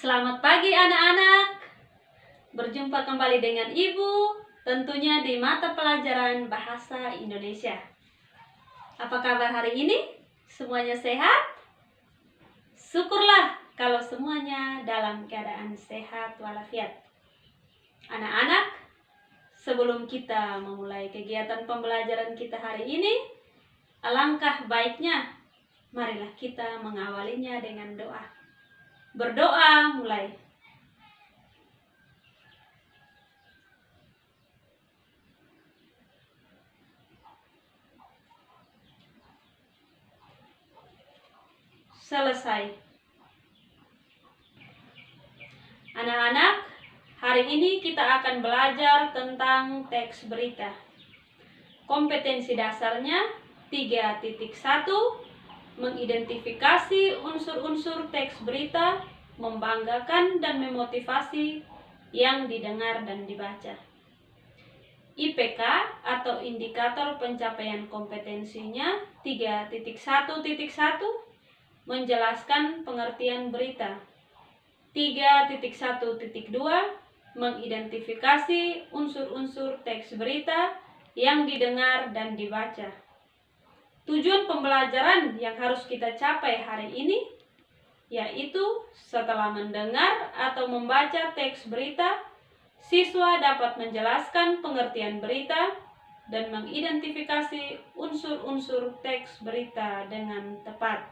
Selamat pagi anak-anak. Berjumpa kembali dengan Ibu, tentunya di mata pelajaran Bahasa Indonesia. Apa kabar hari ini? Semuanya sehat? Syukurlah kalau semuanya dalam keadaan sehat walafiat. Anak-anak, sebelum kita memulai kegiatan pembelajaran kita hari ini, alangkah baiknya marilah kita mengawalinya dengan doa. Berdoa mulai. Selesai. Anak-anak, hari ini kita akan belajar tentang teks berita. Kompetensi dasarnya 3.1, mengidentifikasi unsur-unsur teks berita, membanggakan dan memotivasi yang didengar dan dibaca. IPK atau indikator pencapaian kompetensinya 3.1.1, menjelaskan pengertian berita. 3.1.2, mengidentifikasi unsur-unsur teks berita yang didengar dan dibaca. Tujuan pembelajaran yang harus kita capai hari ini yaitu setelah mendengar atau membaca teks berita, siswa dapat menjelaskan pengertian berita dan mengidentifikasi unsur-unsur teks berita dengan tepat.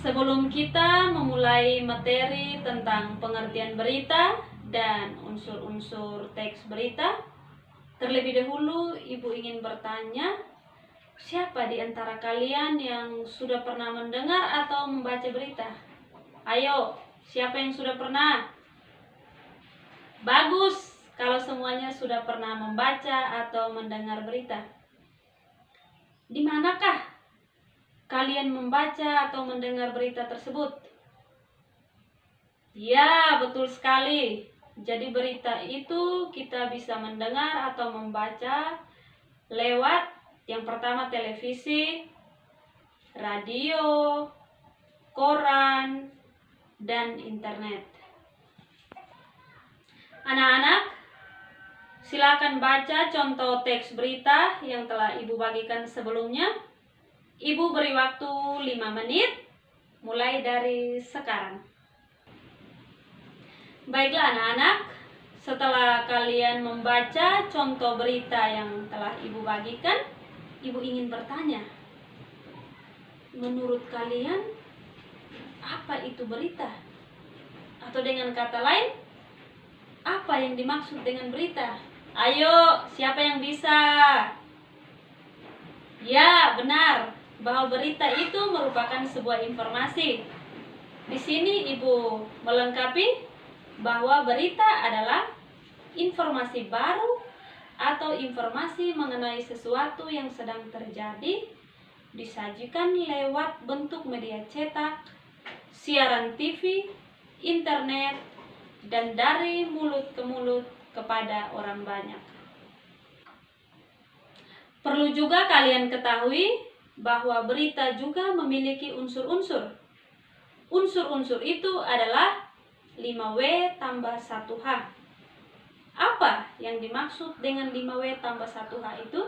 Sebelum kita memulai materi tentang pengertian berita dan unsur-unsur teks berita, terlebih dahulu Ibu ingin bertanya, siapa di antara kalian yang sudah pernah mendengar atau membaca berita? Ayo, siapa yang sudah pernah? Bagus kalau semuanya sudah pernah membaca atau mendengar berita. Di manakah kalian membaca atau mendengar berita tersebut? Ya, betul sekali. Jadi berita itu kita bisa mendengar atau membaca lewat yang pertama televisi, radio, koran, dan internet. Anak-anak, silakan baca contoh teks berita yang telah Ibu bagikan sebelumnya. Ibu beri waktu 5 menit mulai dari sekarang. Baiklah anak-anak, setelah kalian membaca contoh berita yang telah Ibu bagikan, Ibu ingin bertanya, menurut kalian apa itu berita? Atau dengan kata lain, apa yang dimaksud dengan berita? Ayo, siapa yang bisa? Ya, benar, bahwa berita itu merupakan sebuah informasi. Di sini Ibu melengkapi bahwa berita adalah informasi baru atau informasi mengenai sesuatu yang sedang terjadi, disajikan lewat bentuk media cetak, siaran TV, internet, dan dari mulut ke mulut kepada orang banyak. Perlu juga kalian ketahui bahwa berita juga memiliki unsur-unsur. Unsur-unsur itu adalah 5W tambah 1H. Apa yang dimaksud dengan 5W tambah 1H itu?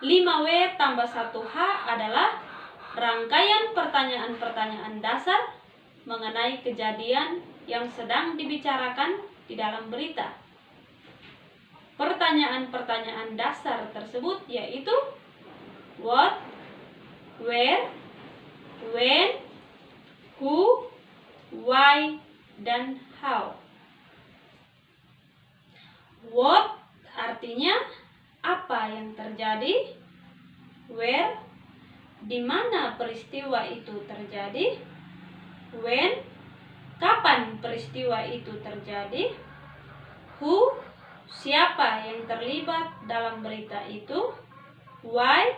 5W tambah 1H adalah rangkaian pertanyaan-pertanyaan dasar mengenai kejadian yang sedang dibicarakan di dalam berita. Pertanyaan-pertanyaan dasar tersebut yaitu what, where, when, who, why, dan how. What artinya apa yang terjadi, where, di mana peristiwa itu terjadi, when, kapan peristiwa itu terjadi, who, siapa yang terlibat dalam berita itu, why,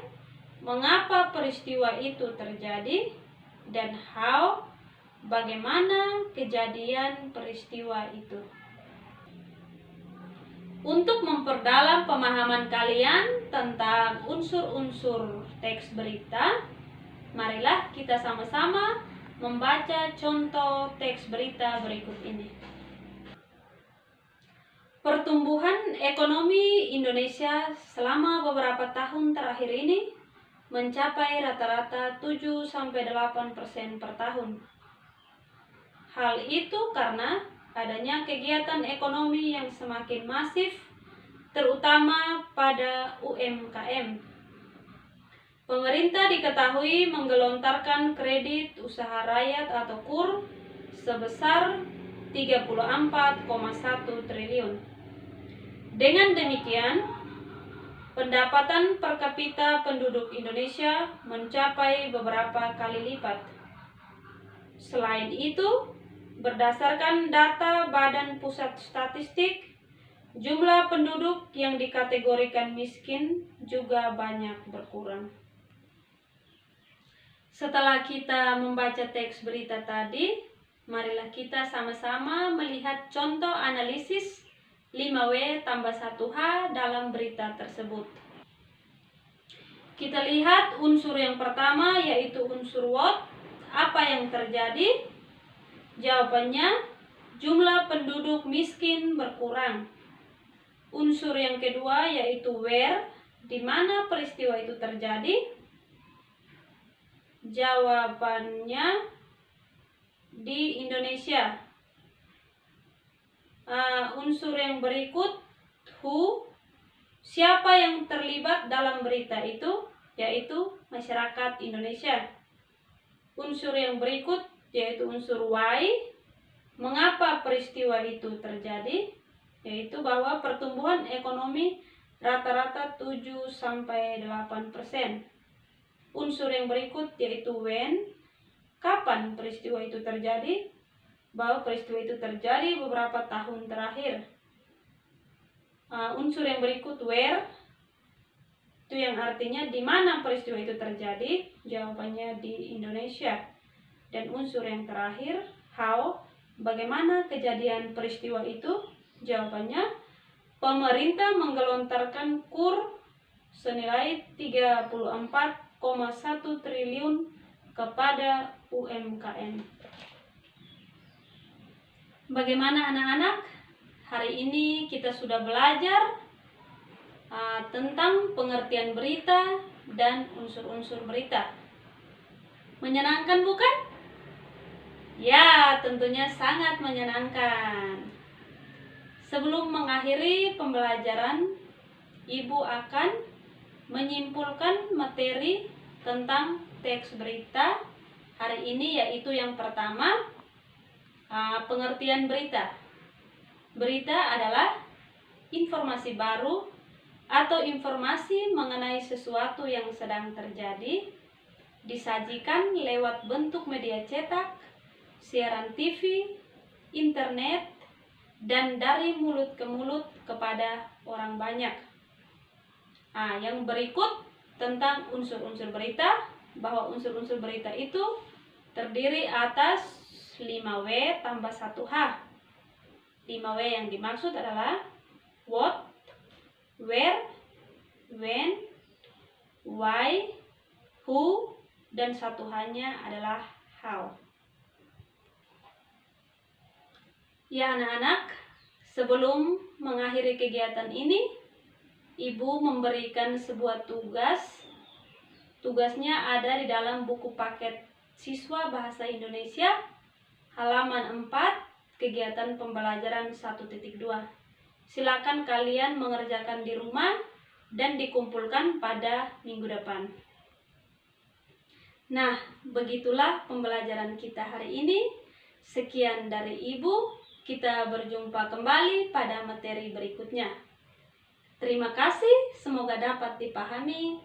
mengapa peristiwa itu terjadi, dan how, bagaimana kejadian peristiwa itu. Untuk memperdalam pemahaman kalian tentang unsur-unsur teks berita, Marilah kita sama-sama membaca contoh teks berita berikut ini. Pertumbuhan ekonomi Indonesia selama beberapa tahun terakhir ini mencapai rata-rata 7-8% per tahun. Hal itu karena adanya kegiatan ekonomi yang semakin masif, terutama pada UMKM. Pemerintah diketahui menggelontarkan kredit usaha rakyat atau KUR sebesar 34,1 triliun. Dengan demikian, pendapatan per kapita penduduk Indonesia mencapai beberapa kali lipat. Selain itu, berdasarkan data Badan Pusat Statistik, jumlah penduduk yang dikategorikan miskin juga banyak berkurang. Setelah kita membaca teks berita tadi, marilah kita sama-sama melihat contoh analisis 5W tambah 1H dalam berita tersebut. Kita lihat unsur yang pertama, yaitu unsur what. Apa yang terjadi? Jawabannya, jumlah penduduk miskin berkurang. Unsur yang kedua yaitu where, di mana peristiwa itu terjadi? Jawabannya di Indonesia. Unsur yang berikut who, siapa yang terlibat dalam berita itu? Yaitu masyarakat Indonesia. Unsur yang berikut yaitu unsur why, mengapa peristiwa itu terjadi? Yaitu bahwa pertumbuhan ekonomi rata-rata 7-8%. Unsur yang berikut yaitu when, kapan peristiwa itu terjadi? Bahwa peristiwa itu terjadi beberapa tahun terakhir. Unsur yang berikut where, itu yang artinya di mana peristiwa itu terjadi? Jawabannya di Indonesia. Dan unsur yang terakhir how, bagaimana kejadian peristiwa itu? Jawabannya, pemerintah menggelontarkan KUR senilai 34,1 triliun kepada UMKM. Bagaimana anak-anak? Hari ini kita sudah belajar tentang pengertian berita dan unsur-unsur berita. Menyenangkan bukan? Ya, tentunya sangat menyenangkan. Sebelum mengakhiri pembelajaran, Ibu akan menyimpulkan materi tentang teks berita hari ini, yaitu yang pertama, pengertian berita. Berita adalah informasi baru atau informasi mengenai sesuatu yang sedang terjadi, disajikan lewat bentuk media cetak, siaran TV, internet, dan dari mulut ke mulut kepada orang banyak. Yang berikut tentang unsur-unsur berita, bahwa unsur-unsur berita itu terdiri atas 5W tambah 1H. 5W yang dimaksud adalah what, where, when, why, who, dan 1H-nya adalah how. Ya anak-anak, sebelum mengakhiri kegiatan ini, Ibu memberikan sebuah tugas. Tugasnya ada di dalam buku paket siswa bahasa Indonesia, halaman 4, kegiatan pembelajaran 1.2. Silakan kalian mengerjakan di rumah dan dikumpulkan pada minggu depan. Nah, begitulah pembelajaran kita hari ini. Sekian dari Ibu. Kita berjumpa kembali pada materi berikutnya. Terima kasih, semoga dapat dipahami.